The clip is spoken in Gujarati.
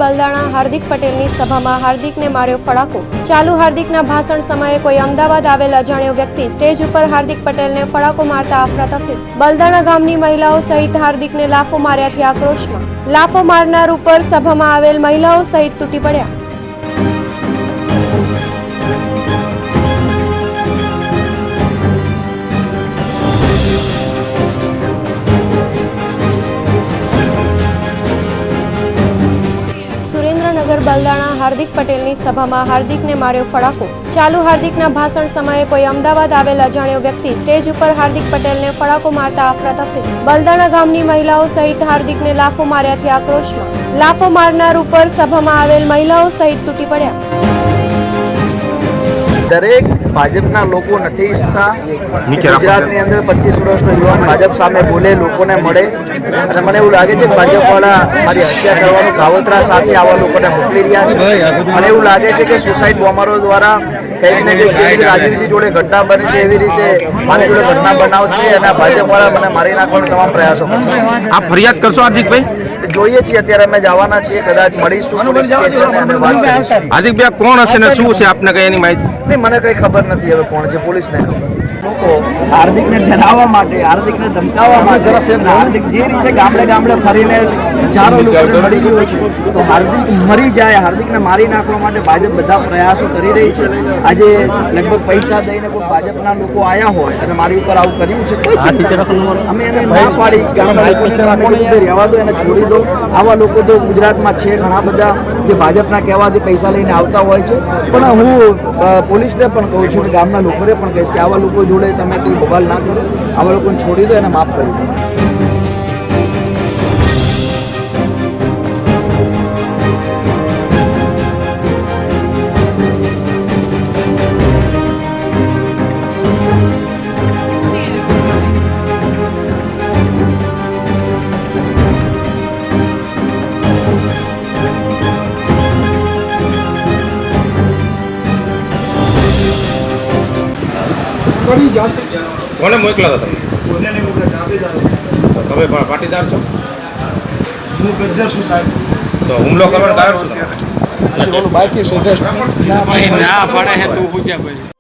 બલદાણા હાર્દિક પટેલની સભામાં હાર્દિકને માર્યો ફડાકો। ચાલુ હાર્દિકના ભાષણ સમયે કોઈ અમદાવાદ આવેલ અજાણ્યો વ્યક્તિ સ્ટેજ ઉપર હાર્દિક પટેલને ફડાકો મારતા અફરાતફરી। બલદાણા ગામની મહિલાઓ સહિત હાર્દિકને લાફો માર્યાથી આક્રોશમાં। લાફો મારનાર ઉપર સભામાં આવેલ મહિલાઓ સહિત તૂટી પડ્યા। સુરેન્દ્રનગર બલદાણા હાર્દિક પટેલની સભામાં હાર્દિકને માર્યો ફડાકો। ચાલુ હાર્દિકના ભાષણ સમયે કોઈ અમદાવાદ આવેલ અજાણ્યો વ્યક્તિ સ્ટેજ ઉપર હાર્દિક પટેલને ફડાકો મારતા અફરાતફરી। બલદાણા ગામની મહિલાઓ સહિત હાર્દિકને લાફો માર્યાથી આક્રોશમાં। લાફો મારનાર ઉપર સભામાં આવેલ મહિલાઓ સહિત તૂટી પડ્યા। દરેક ભાજપના લોકો નથી ઈચ્છતા ગુજરાતની અંદર 25 વર્ષનો યુવાન ભાજપ સામે બોલે, લોકોને મળે, અને મને એવું લાગે છે કે ભાજપવાળા મારી હત્યા કરવાનું કાવતરા સાથે આવા લોકોને મોકલી રહ્યા છે। મને એવું લાગે છે કે સુસાઇડ બોમ્બરો દ્વારા કંઈક ને કંઈક રાજીવજી જોડે ઘટના બની છે એવી રીતે મારી જોડે ઘટના બનાવશે અને ભાજપવાળા મને મારી નાખવાનો તમામ પ્રયાસો કરશે। આપ ફરિયાદ કરશો હાર્દિકભાઈ? જોઈએ છીએ, અત્યારે અમે જવાના છીએ, કદાચ મળીશું પોલીસ સ્ટેશનની અંદર વાત કરીશું। હાર્દિકભાઈ કોણ હશે ને શું છે આપને કઈ એની માહિતી? નહીં, મને કંઈ ખબર નથી હવે કોણ છે, પોલીસને ખબર। લોકો હાર્દિકને ડરાવવા માટે, હાર્દિકને ધમકાવવા માટે, હાર્દિક જે રીતે ગામડે ગામડે ફરીને હજારો લોકોને મળી ગયો છે, તો હાર્દિક મરી જાય, હાર્દિકને મારી નાખવા માટે ભાજપ બધા પ્રયાસો કરી રહી છે। આજે લગભગ પૈસા દઈને કોઈ ભાજપના લોકો આવ્યા હોય અને મારી ઉપર આવું કર્યું છે, અમે એને ના પાડી રહેવા દો, એને છોડી દો। આવા લોકો તો ગુજરાતમાં છે ઘણા બધા જે ભાજપના કહેવાથી પૈસા લઈને આવતા હોય છે, પણ હું પોલીસને પણ કહું છું અને ગામના લોકોને પણ કહીશ કે આવા લોકો જોડે તમે કોઈ બબાલ ના કરો, આવા લોકોને છોડી દો, એને માફ કરી દો। કોને મોકલા હતા તમે? તમે પાટીદાર છો? હું ગજ્જર છું સાહેબ। તો હુમલો કરવાનું કારણ શું? બાકી છે ના પડે તું પૂછ્યા પછી